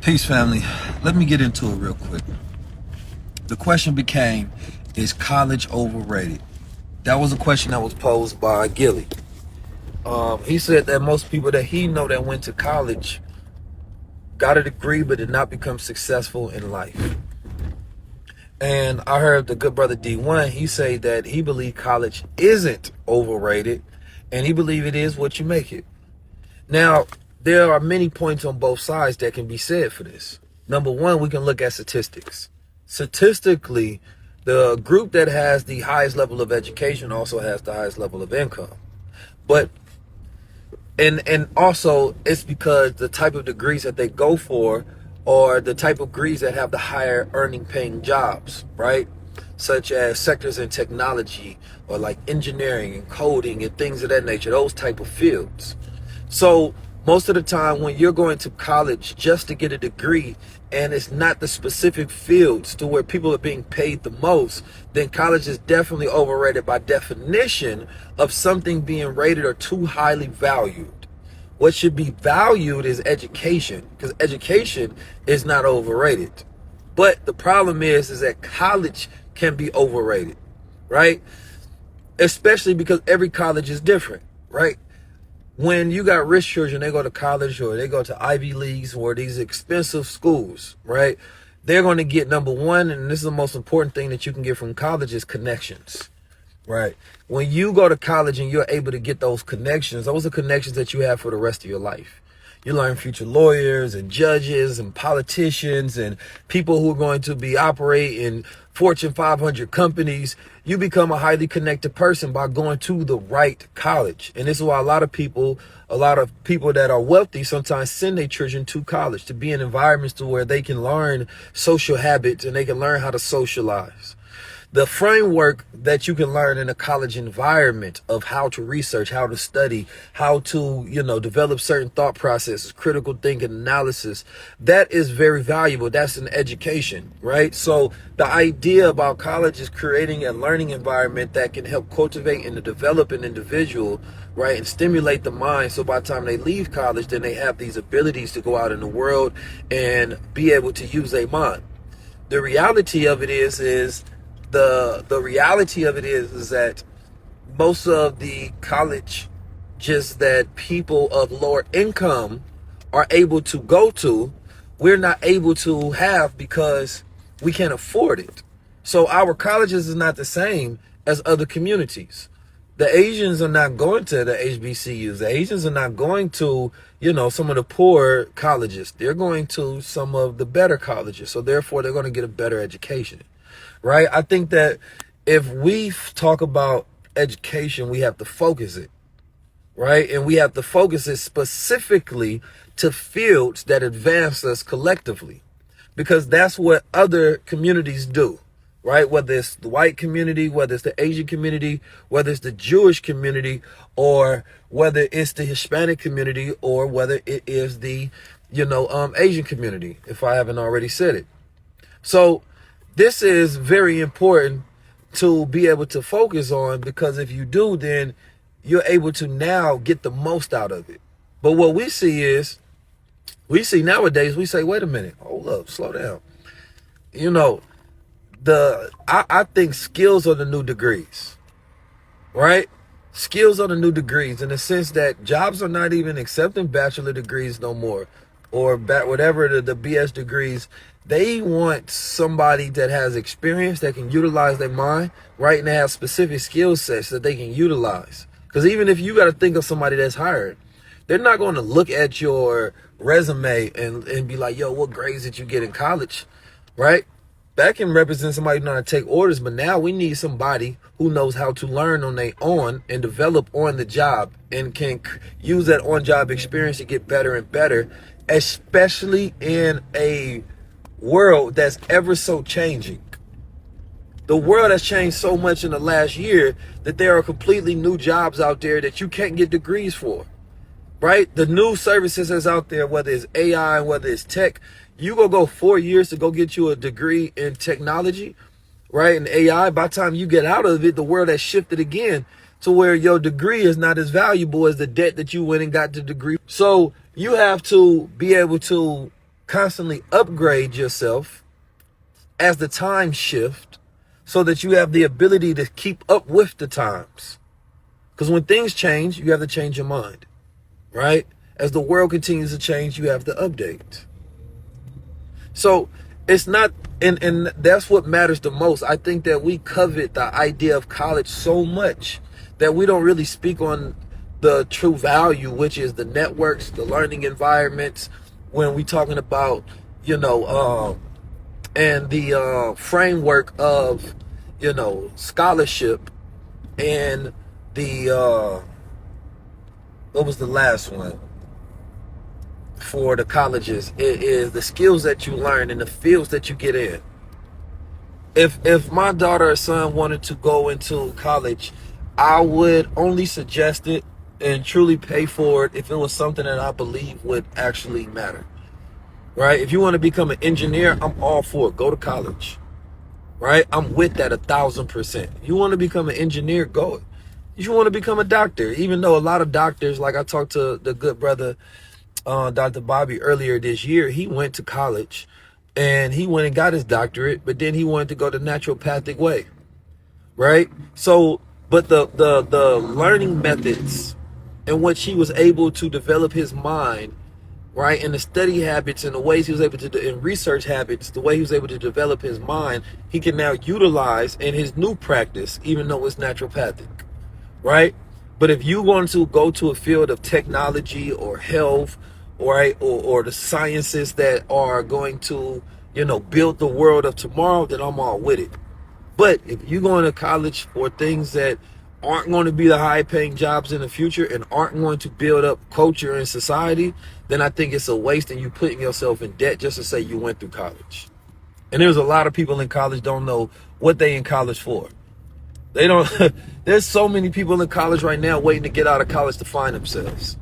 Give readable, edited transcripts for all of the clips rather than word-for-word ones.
Peace, family. Let me get into it real quick. The question became, is college overrated? That was a question that was posed by Gilly. He said that most people that he know that went to college got a degree but did not become successful in life. And I heard the good brother D1, he say that he believed college isn't overrated, and he believe it is what you make it. Now, there are many points on both sides that can be said for this. Number one, we can look at statistics. Statistically, the group that has the highest level of education also has the highest level of income. But and also it's because the type of degrees that they go for are the type of degrees that have the higher earning paying jobs, right? Such as sectors in technology or like engineering and coding and things of that nature, those type of fields. So most of the time when you're going to college just to get a degree and it's not the specific fields to where people are being paid the most, then college is definitely overrated by definition of something being rated or too highly valued. What should be valued is education, because education is not overrated. But the problem is that college can be overrated, right? Especially because every college is different, right? When you got rich children, they go to college or they go to Ivy Leagues or these expensive schools, right? They're going to get, number one, and this is the most important thing that you can get from college, is connections, right? When you go to college and you're able to get those connections, those are connections that you have for the rest of your life. You learn future lawyers and judges and politicians and people who are going to be operating Fortune 500 companies. You become a highly connected person by going to the right college. And this is why a lot of people that are wealthy sometimes send their children to college, to be in environments to where they can learn social habits and they can learn how to socialize. The framework that you can learn in a college environment of how to research, how to study, how to, develop certain thought processes, critical thinking, analysis, that is very valuable. That's an education, right? So the idea about college is creating a learning environment that can help cultivate and develop an individual, right, and stimulate the mind. So by the time they leave college, then they have these abilities to go out in the world and be able to use their mind. The reality of it is the reality of it is that most of the college just that people of lower income are able to go to, we're not able to have because we can't afford it. So our colleges is not the same as other communities. The Asians are not going to the HBCUs. The Asians are not going to, some of the poor colleges. They're going to some of the better colleges. So therefore, they're going to get a better education. Right? I think that if we talk about education, we have to focus it, right? And we have to focus it specifically to fields that advance us collectively, because that's what other communities do, right? Whether it's the white community, whether it's the Asian community, whether it's the Jewish community, or whether it's the Hispanic community, or whether it is the, Asian community, if I haven't already said it. So this is very important to be able to focus on, because if you do, then you're able to now get the most out of it. But what we see nowadays, we say, wait a minute, hold up, slow down. I think skills are the new degrees, right? Skills are the new degrees, in the sense that jobs are not even accepting bachelor degrees no more, or whatever the BS degrees. They want somebody that has experience, that can utilize their mind, right? And they have specific skill sets that they can utilize. Because even if you got to think of somebody that's hired, they're not going to look at your resume and be like, yo, what grades did you get in college, right? That can represent somebody who knows how to take orders, but now we need somebody who knows how to learn on their own and develop on the job and can use that on-job experience to get better and better, especially in a world that's ever so changing. The world has changed so much in the last year that there are completely new jobs out there that you can't get degrees for, right? The new services that's out there, whether it's AI, whether it's tech, you go 4 years to go get you a degree in technology, right? And AI, by the time you get out of it, the world has shifted again to where your degree is not as valuable as the debt that you went and got the degree. So you have to be able to constantly upgrade yourself as the times shift so that you have the ability to keep up with the times. Because when things change, you have to change your mind, right? As the world continues to change, you have to update. So it's not, and that's what matters the most. I think that we covet the idea of college so much that we don't really speak on the true value, which is the networks, the learning environments, when we talking about, and the framework of, scholarship, and the, what was the last one? For the colleges, it is the skills that you learn and the fields that you get in. If my daughter or son wanted to go into college, I would only suggest it and truly pay for it if it was something that I believe would actually matter. Right? If you want to become an engineer, I'm all for it. Go to college. Right? I'm with that 1,000%. You want to become an engineer, go. If you want to become a doctor, even though a lot of doctors, like I talked to the good brother Dr. Bobby earlier this year, he went to college and he went and got his doctorate, but then he wanted to go the naturopathic way, right? So, but the learning methods in which he was able to develop his mind, right, and the study habits and the ways he was able to do, and research habits, the way he was able to develop his mind, he can now utilize in his new practice, even though it's naturopathic, right? But if you want to go to a field of technology or health, right, or the sciences that are going to, build the world of tomorrow, then I'm all with it. But if you're going to college for things that aren't going to be the high-paying jobs in the future and aren't going to build up culture and society, then I think it's a waste and you putting yourself in debt just to say you went through college. And there's a lot of people in college don't know what they in college for. They don't. There's so many people in college right now waiting to get out of college to find themselves.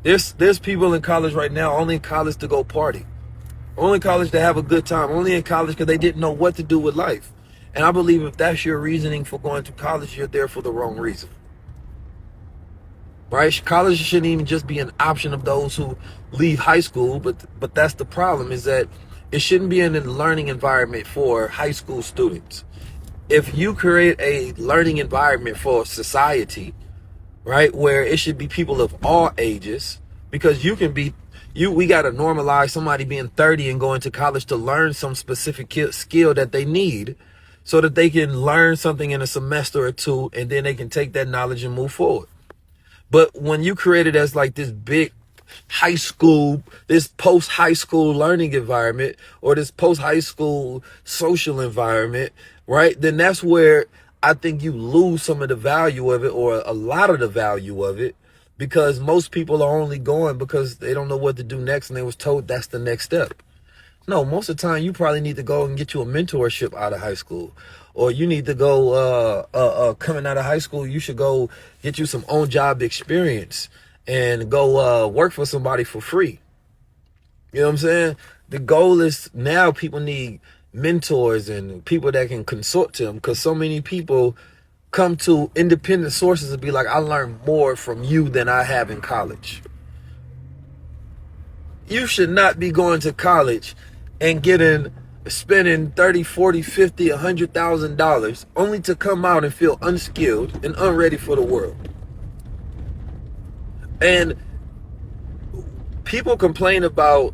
There's people in college right now only in college to go party, only in college to have a good time, only in college because they didn't know what to do with life. And I believe if that's your reasoning for going to college, you're there for the wrong reason. Right? College shouldn't even just be an option of those who leave high school, but that's the problem, is that it shouldn't be in a learning environment for high school students. If you create a learning environment for society, right, where it should be people of all ages, because we got to normalize somebody being 30 and going to college to learn some specific skill that they need so that they can learn something in a semester or two, and then they can take that knowledge and move forward. But when you create it as like this big high school, this post-high school learning environment, or this post-high school social environment, right, then that's where I think you lose some of the value of it, or a lot of the value of it, because most people are only going because they don't know what to do next and they was told that's the next step. No, most of the time you probably need to go and get you a mentorship out of high school, or you need to go coming out of high school, you should go get you some on job experience and go work for somebody for free. You know what I'm saying? The goal is now people need mentors and people that can consult to them, because so many people come to independent sources and be like, I learned more from you than I have in college. You should not be going to college and spending 30, 40, 50, $100,000 only to come out and feel unskilled and unready for the world. And people complain about,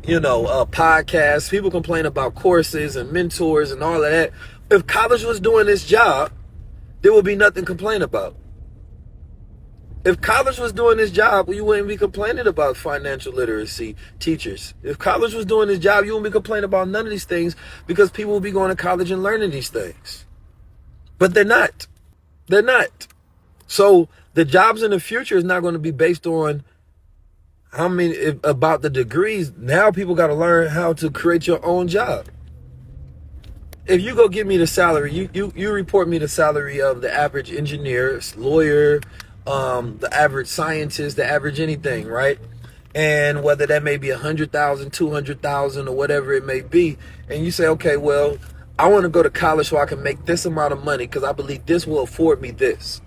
podcasts, people complain about courses and mentors and all of that. If college was doing its job, there would be nothing to complain about. If college was doing its job, well, you wouldn't be complaining about financial literacy teachers. If college was doing its job, you wouldn't be complaining about none of these things, because people will be going to college and learning these things. But they're not. They're not. So the jobs in the future is not going to be based on about the degrees. Now people got to learn how to create your own job. If you go give me the salary, you report me the salary of the average engineer, lawyer, the average scientist, the average anything, right? And whether that may be 100,000, 200,000, or whatever it may be, and you say, okay, well, I want to go to college so I can make this amount of money because I believe this will afford me this.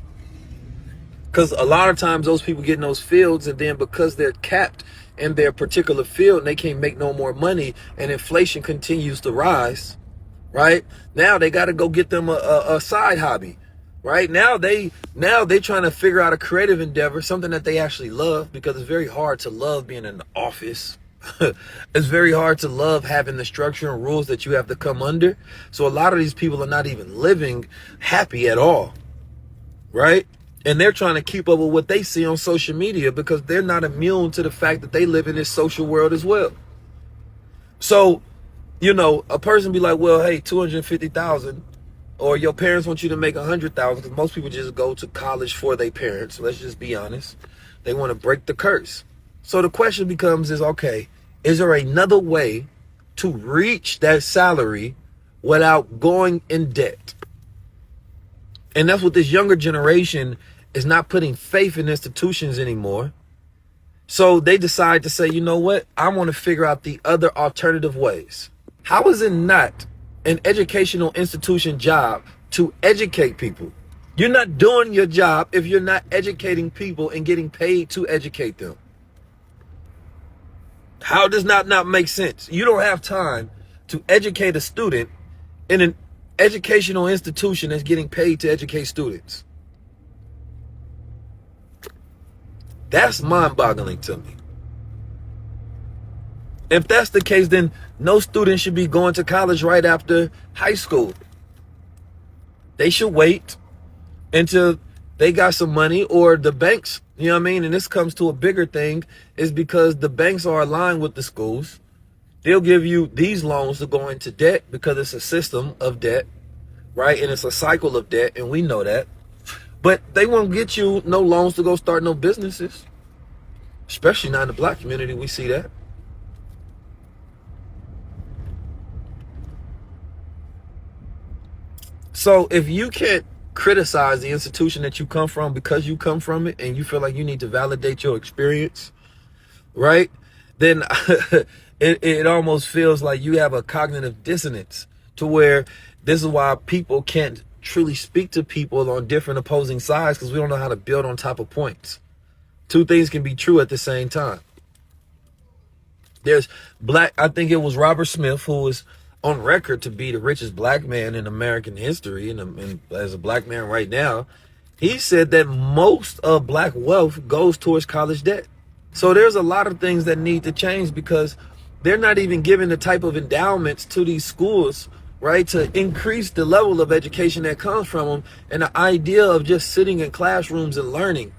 Because a lot of times those people get in those fields, and then because they're capped in their particular field and they can't make no more money, and inflation continues to rise, right? Now they got to go get them a side hobby, right? Now they trying to figure out a creative endeavor, something that they actually love, because it's very hard to love being in the office. It's very hard to love having the structure and rules that you have to come under. So a lot of these people are not even living happy at all, right? And they're trying to keep up with what they see on social media, because they're not immune to the fact that they live in this social world as well. So, you know, a person be like, well, hey, 250,000, or your parents want you to make 100,000, because most people just go to college for their parents. Let's just be honest. They want to break the curse. So the question becomes okay, is there another way to reach that salary without going in debt? And that's what this younger generation is not putting faith in institutions anymore. So they decide to say, you know what? I want to figure out the other alternative ways. How is it not an educational institution job to educate people? You're not doing your job if you're not educating people and getting paid to educate them. How does that not make sense? You don't have time to educate a student in an educational institution that's getting paid to educate students. That's mind-boggling to me. If that's the case, then no student should be going to college right after high school. They should wait until they got some money, or the banks, you know what I mean? And this comes to a bigger thing, is because the banks are aligned with the schools. They'll give you these loans to go into debt, because it's a system of debt, right? And it's a cycle of debt, and we know that. But they won't get you no loans to go start no businesses, especially not in the black community. We see that. So if you can't criticize the institution that you come from because you come from it, and you feel like you need to validate your experience, right? Then it almost feels like you have a cognitive dissonance, to where this is why people can't truly speak to people on different opposing sides, because we don't know how to build on top of points. Two things can be true at the same time. I think it was Robert Smith, who was on record to be the richest black man in American history, and as a black man right now, he said that most of black wealth goes towards college debt. So there's a lot of things that need to change, because they're not even giving the type of endowments to these schools, right, to increase the level of education that comes from them, and the idea of just sitting in classrooms and learning.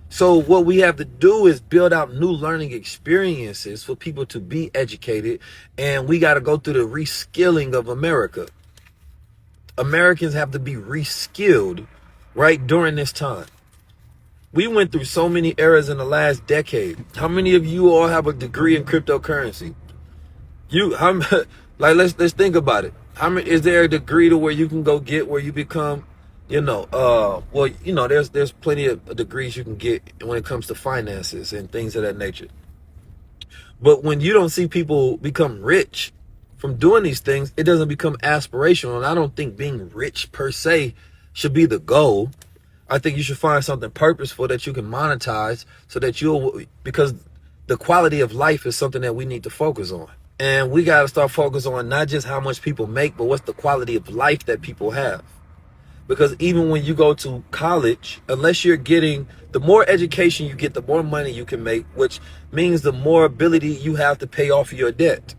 So what we have to do is build out new learning experiences for people to be educated, and we got to go through the reskilling of America. Americans have to be reskilled, right, during this time. We went through so many eras in the last decade. How many of you all have a degree in cryptocurrency? Let's think about it. Is there a degree to where you can go get, where you become, there's plenty of degrees you can get when it comes to finances and things of that nature. But when you don't see people become rich from doing these things, it doesn't become aspirational. And I don't think being rich per se should be the goal. I think you should find something purposeful that you can monetize, so that because the quality of life is something that we need to focus on. And we got to start focusing on not just how much people make, but what's the quality of life that people have. Because even when you go to college, unless you're getting, the more education you get, the more money you can make, which means the more ability you have to pay off your debt,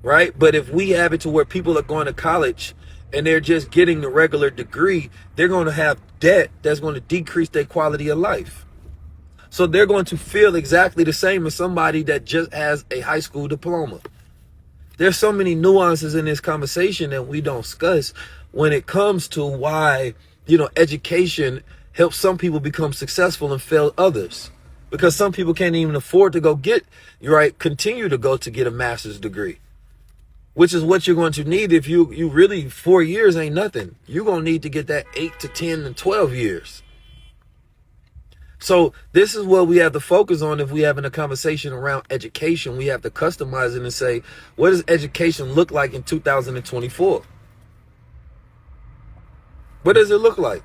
right? But if we have it to where people are going to college and they're just getting the regular degree, they're going to have debt that's going to decrease their quality of life. So they're going to feel exactly the same as somebody that just has a high school diploma. There's so many nuances in this conversation that we don't discuss when it comes to why, education helps some people become successful and fail others. Because some people can't even afford to go continue to go to get a master's degree, which is what you're going to need if you really, 4 years ain't nothing. You're going to need to get that 8 to 10 and 12 years. So this is what we have to focus on. If we're having a conversation around education, we have to customize it and say, what does education look like in 2024? What does it look like?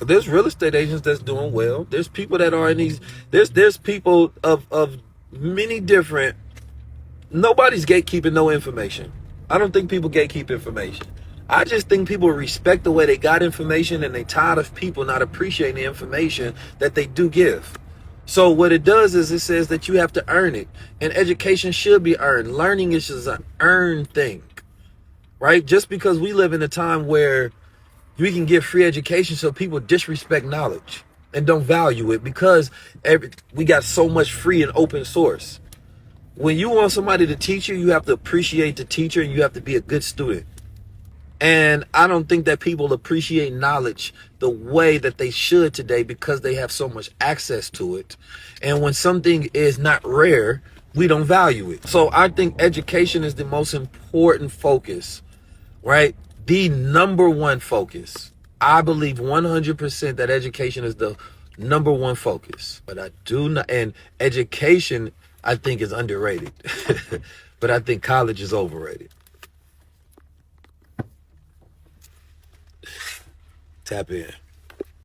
There's real estate agents that's doing well. There's people that are in these. There's people of many different. Nobody's gatekeeping no information. I don't think people gatekeep information. I just think people respect the way they got information, and they tired of people not appreciating the information that they do give. So what it does is it says that you have to earn it, and education should be earned. Learning is just an earned thing, right? Just because we live in a time where we can give free education, so people disrespect knowledge and don't value it because we got so much free and open source. When you want somebody to teach you, you have to appreciate the teacher, and you have to be a good student. And I don't think that people appreciate knowledge the way that they should today because they have so much access to it. And when something is not rare, we don't value it. So I think education is the most important focus, right? The number one focus. I believe 100% that education is the number one focus. But I do not, and education, I think, is underrated. But I think college is overrated. Tap in.